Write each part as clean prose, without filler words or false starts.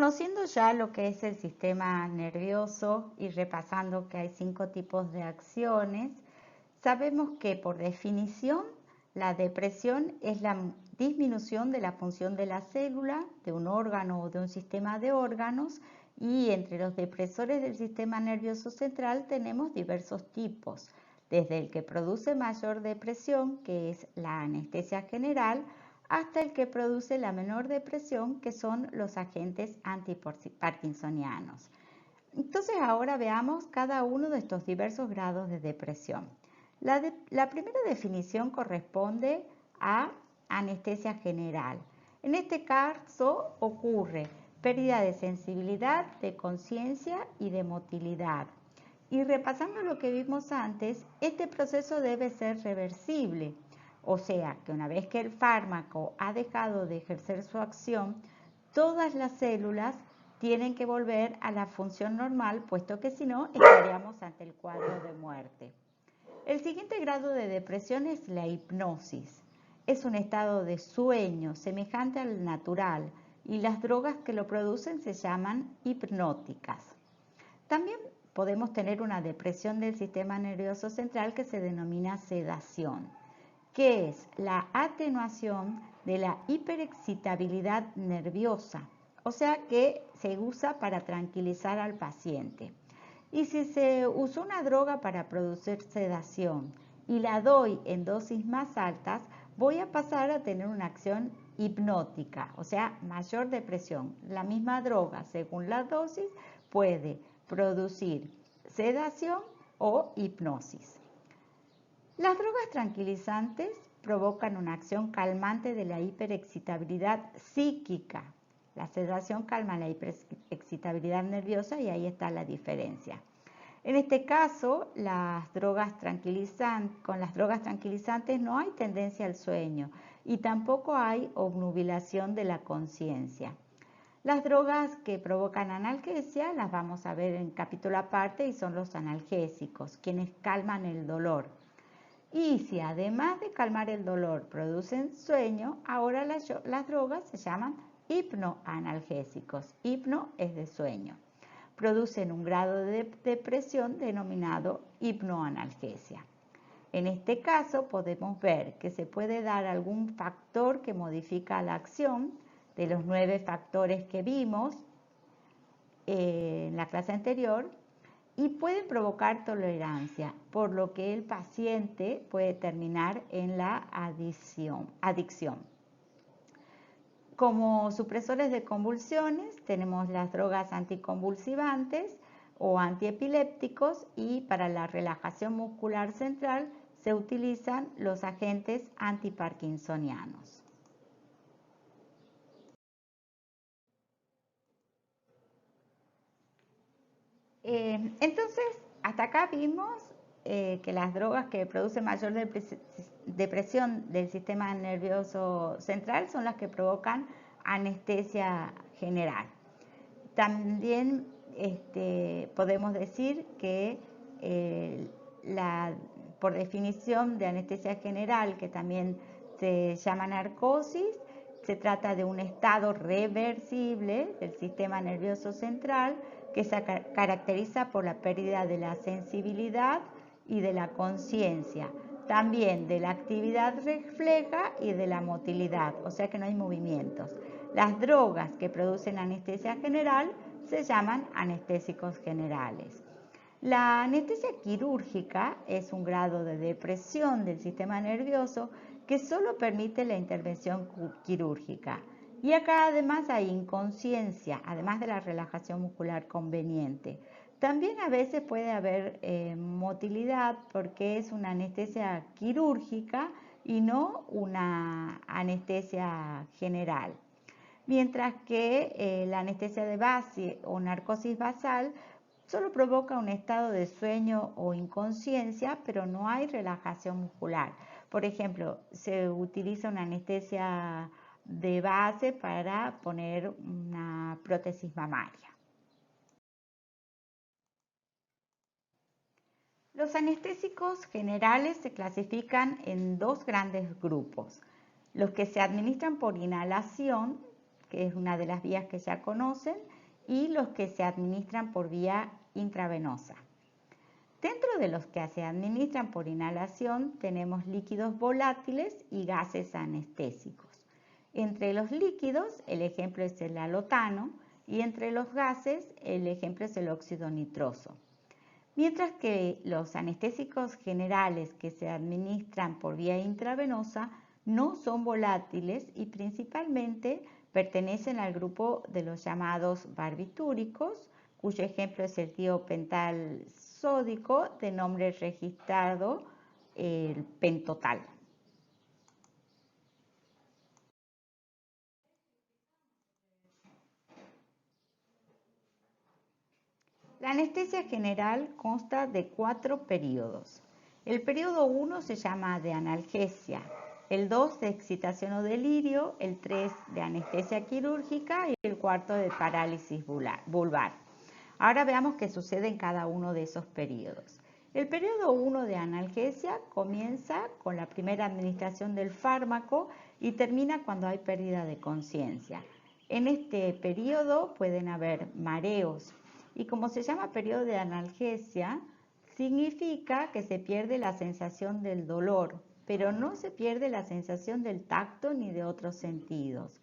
Conociendo ya lo que es el sistema nervioso y repasando que hay 5 tipos de acciones, sabemos que por definición la depresión es la disminución de la función de la célula, de un órgano o de un sistema de órganos, y entre los depresores del sistema nervioso central tenemos diversos tipos, desde el que produce mayor depresión, que es la anestesia general, hasta el que produce la menor depresión, que son los agentes antiparkinsonianos. Entonces ahora veamos cada uno de estos diversos grados de depresión. La primera definición corresponde a anestesia general. En este caso ocurre pérdida de sensibilidad, de conciencia y de motilidad. Y repasando lo que vimos antes, este proceso debe ser reversible. O sea, que una vez que el fármaco ha dejado de ejercer su acción, todas las células tienen que volver a la función normal, puesto que si no, estaríamos ante el cuadro de muerte. El siguiente grado de depresión es la hipnosis. Es un estado de sueño semejante al natural y las drogas que lo producen se llaman hipnóticas. También podemos tener una depresión del sistema nervioso central que se denomina sedación, que es la atenuación de la hiperexcitabilidad nerviosa, o sea que se usa para tranquilizar al paciente. Y si se usó una droga para producir sedación y la doy en dosis más altas, voy a pasar a tener una acción hipnótica, o sea, mayor depresión. La misma droga, según la dosis, puede producir sedación o hipnosis. Las drogas tranquilizantes provocan una acción calmante de la hiperexcitabilidad psíquica. La sedación calma la hiperexcitabilidad nerviosa y ahí está la diferencia. En este caso, con las drogas tranquilizantes no hay tendencia al sueño y tampoco hay obnubilación de la conciencia. Las drogas que provocan analgesia las vamos a ver en capítulo aparte y son los analgésicos, quienes calman el dolor. Y si además de calmar el dolor producen sueño, ahora las drogas se llaman hipnoanalgésicos. Hipno es de sueño. Producen un grado de depresión denominado hipnoanalgesia. En este caso podemos ver que se puede dar algún factor que modifica la acción de los 9 factores que vimos en la clase anterior, y pueden provocar tolerancia, por lo que el paciente puede terminar en la adicción. Como supresores de convulsiones tenemos las drogas anticonvulsivantes o antiepilépticos, y para la relajación muscular central se utilizan los agentes antiparkinsonianos. Entonces, hasta acá vimos que las drogas que producen mayor depresión del sistema nervioso central son las que provocan anestesia general. También podemos decir que por definición de anestesia general, que también se llama narcosis, se trata de un estado reversible del sistema nervioso central que se caracteriza por la pérdida de la sensibilidad y de la conciencia, también de la actividad refleja y de la motilidad, o sea que no hay movimientos. Las drogas que producen anestesia general se llaman anestésicos generales. La anestesia quirúrgica es un grado de depresión del sistema nervioso que solo permite la intervención quirúrgica. Y acá además hay inconsciencia, además de la relajación muscular conveniente. También a veces puede haber motilidad porque es una anestesia quirúrgica y no una anestesia general. Mientras que la anestesia de base o narcosis basal solo provoca un estado de sueño o inconsciencia, pero no hay relajación muscular. Por ejemplo, se utiliza una anestesia de base para poner una prótesis mamaria. Los anestésicos generales se clasifican en 2 grandes grupos: los que se administran por inhalación, que es una de las vías que ya conocen, y los que se administran por vía intravenosa. Dentro de los que se administran por inhalación tenemos líquidos volátiles y gases anestésicos. Entre los líquidos el ejemplo es el halotano y entre los gases el ejemplo es el óxido nitroso. Mientras que los anestésicos generales que se administran por vía intravenosa no son volátiles y principalmente pertenecen al grupo de los llamados barbitúricos, cuyo ejemplo es el tiopental sódico de nombre registrado el pentotal. La anestesia general consta de 4 periodos. El periodo 1 se llama de analgesia, el 2 de excitación o delirio, el 3 de anestesia quirúrgica y el 4 de parálisis vulvar. Ahora veamos qué sucede en cada uno de esos periodos. El periodo 1 de analgesia comienza con la primera administración del fármaco y termina cuando hay pérdida de conciencia. En este periodo pueden haber mareos y como se llama periodo de analgesia, significa que se pierde la sensación del dolor, pero no se pierde la sensación del tacto ni de otros sentidos.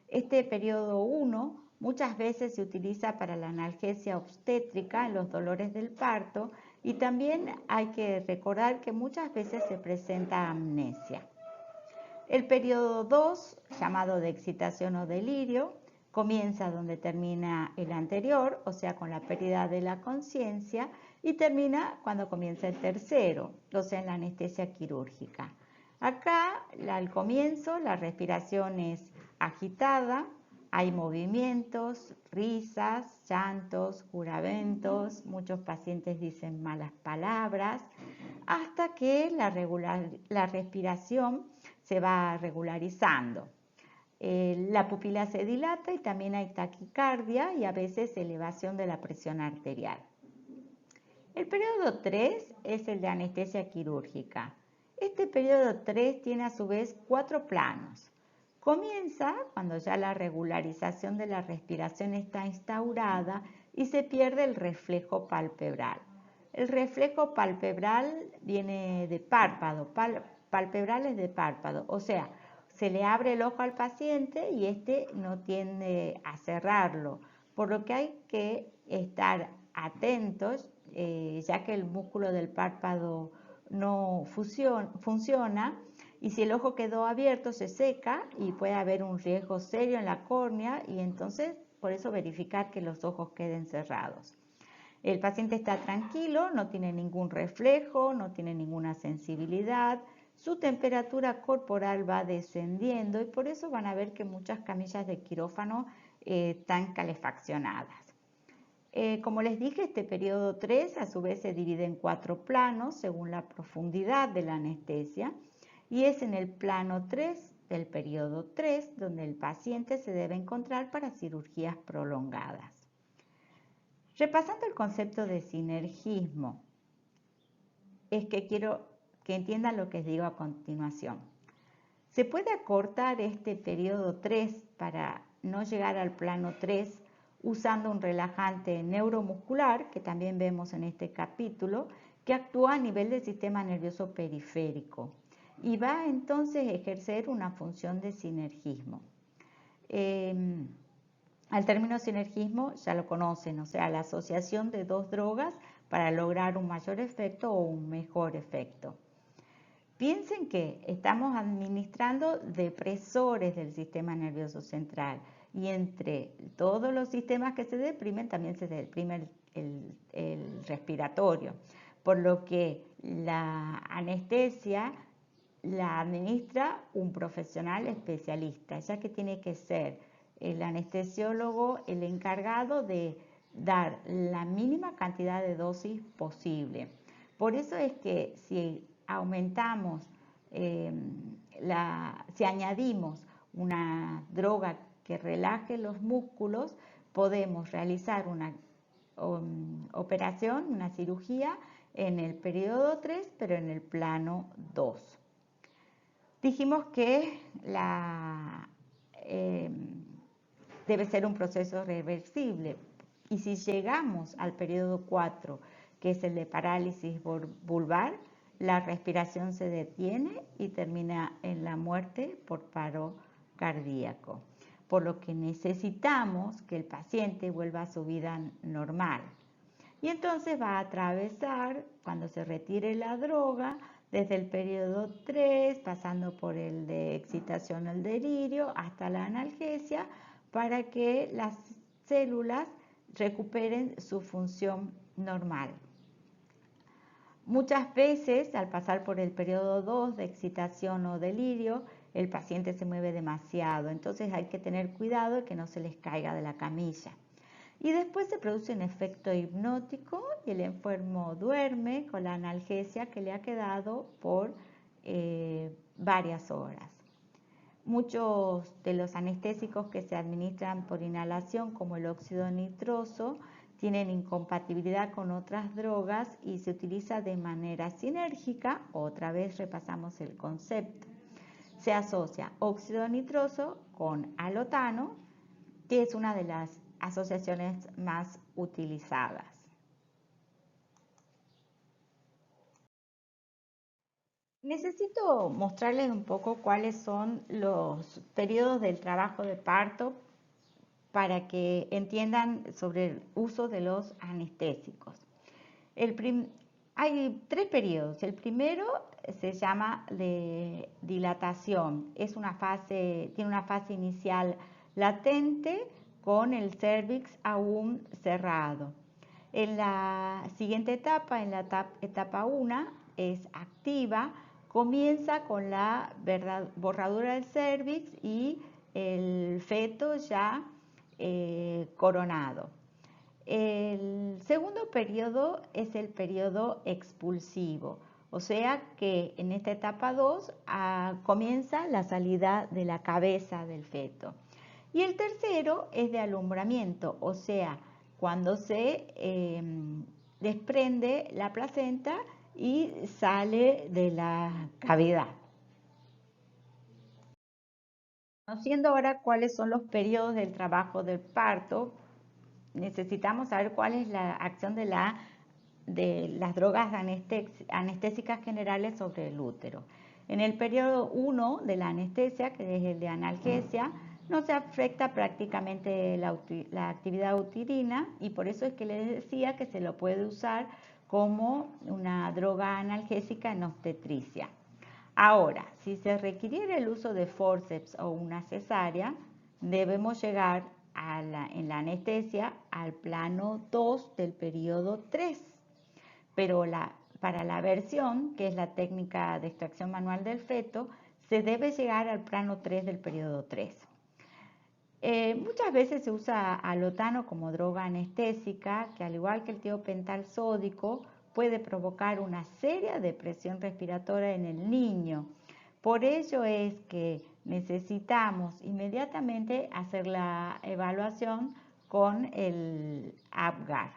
Este periodo 1 muchas veces se utiliza para la analgesia obstétrica en los dolores del parto y también hay que recordar que muchas veces se presenta amnesia. El periodo 2, llamado de excitación o delirio, comienza donde termina el anterior, o sea, con la pérdida de la conciencia, y termina cuando comienza el tercero, o sea, en la anestesia quirúrgica. Acá, al comienzo, la respiración es agitada, hay movimientos, risas, llantos, juramentos, muchos pacientes dicen malas palabras, hasta que la respiración se va regularizando. La pupila se dilata y también hay taquicardia y a veces elevación de la presión arterial. El periodo 3 es el de anestesia quirúrgica. Este periodo 3 tiene a su vez 4 planos. Comienza cuando ya la regularización de la respiración está instaurada y se pierde el reflejo palpebral. El reflejo palpebral viene de párpado, palpebral es de párpado, o sea, se le abre el ojo al paciente y este no tiende a cerrarlo, por lo que hay que estar atentos, ya que el músculo del párpado no funciona y si el ojo quedó abierto se seca y puede haber un riesgo serio en la córnea y entonces por eso verificar que los ojos queden cerrados. El paciente está tranquilo, no tiene ningún reflejo, no tiene ninguna sensibilidad, su temperatura corporal va descendiendo y por eso van a ver que muchas camillas de quirófano están calefaccionadas. Como les dije, este periodo 3 a su vez se divide en 4 planos según la profundidad de la anestesia y es en el plano 3 del periodo 3 donde el paciente se debe encontrar para cirugías prolongadas. Repasando el concepto de sinergismo, es que quiero que entiendan lo que les digo a continuación. Se puede acortar este periodo 3 para no llegar al plano 3 usando un relajante neuromuscular, que también vemos en este capítulo, que actúa a nivel del sistema nervioso periférico y va entonces a ejercer una función de sinergismo. Al término sinergismo ya lo conocen, o sea, la asociación de dos drogas para lograr un mayor efecto o un mejor efecto. Piensen que estamos administrando depresores del sistema nervioso central y entre todos los sistemas que se deprimen también se deprime el respiratorio, por lo que la anestesia la administra un profesional especialista, ya que tiene que ser el anestesiólogo el encargado de dar la mínima cantidad de dosis posible. Por eso es que si aumentamos, si añadimos una droga que relaje los músculos, podemos realizar una operación, una cirugía en el periodo 3, pero en el plano 2. Dijimos que debe ser un proceso reversible. Y si llegamos al periodo 4, que es el de parálisis vulvar, la respiración se detiene y termina en la muerte por paro cardíaco, por lo que necesitamos que el paciente vuelva a su vida normal. Y entonces va a atravesar, cuando se retire la droga, desde el periodo 3, pasando por el de excitación al delirio, hasta la analgesia, para que las células recuperen su función normal. Muchas veces, al pasar por el periodo 2 de excitación o delirio, el paciente se mueve demasiado, entonces hay que tener cuidado de que no se les caiga de la camilla. Y después se produce un efecto hipnótico y el enfermo duerme con la analgesia que le ha quedado por varias horas. Muchos de los anestésicos que se administran por inhalación, como el óxido nitroso, tienen incompatibilidad con otras drogas y se utiliza de manera sinérgica. Otra vez repasamos el concepto. Se asocia óxido nitroso con alotano, que es una de las asociaciones más utilizadas. Necesito mostrarles un poco cuáles son los periodos del trabajo de parto para que entiendan sobre el uso de los anestésicos. Hay 3 periodos. El primero se llama de dilatación. Tiene una fase inicial latente con el cérvix aún cerrado. En la siguiente etapa, en la etapa 1, es activa, comienza con la borradura del cérvix y el feto ya coronado. El segundo periodo es el periodo expulsivo, o sea que en esta etapa 2 comienza la salida de la cabeza del feto. Y el tercero es de alumbramiento, o sea, cuando se desprende la placenta y sale de la cavidad. Conociendo ahora cuáles son los periodos del trabajo del parto, necesitamos saber cuál es la acción de las drogas anestésicas generales sobre el útero. En el periodo 1 de la anestesia, que es el de analgesia, no se afecta prácticamente la actividad uterina y por eso es que les decía que se lo puede usar como una droga analgésica en obstetricia. Ahora, si se requiriera el uso de forceps o una cesárea, debemos llegar en la anestesia al plano 2 del periodo 3. Pero para la versión, que es la técnica de extracción manual del feto, se debe llegar al plano 3 del periodo 3. Muchas veces se usa alotano como droga anestésica, que al igual que el tiopental sódico, puede provocar una seria depresión respiratoria en el niño. Por ello es que necesitamos inmediatamente hacer la evaluación con el APGAR.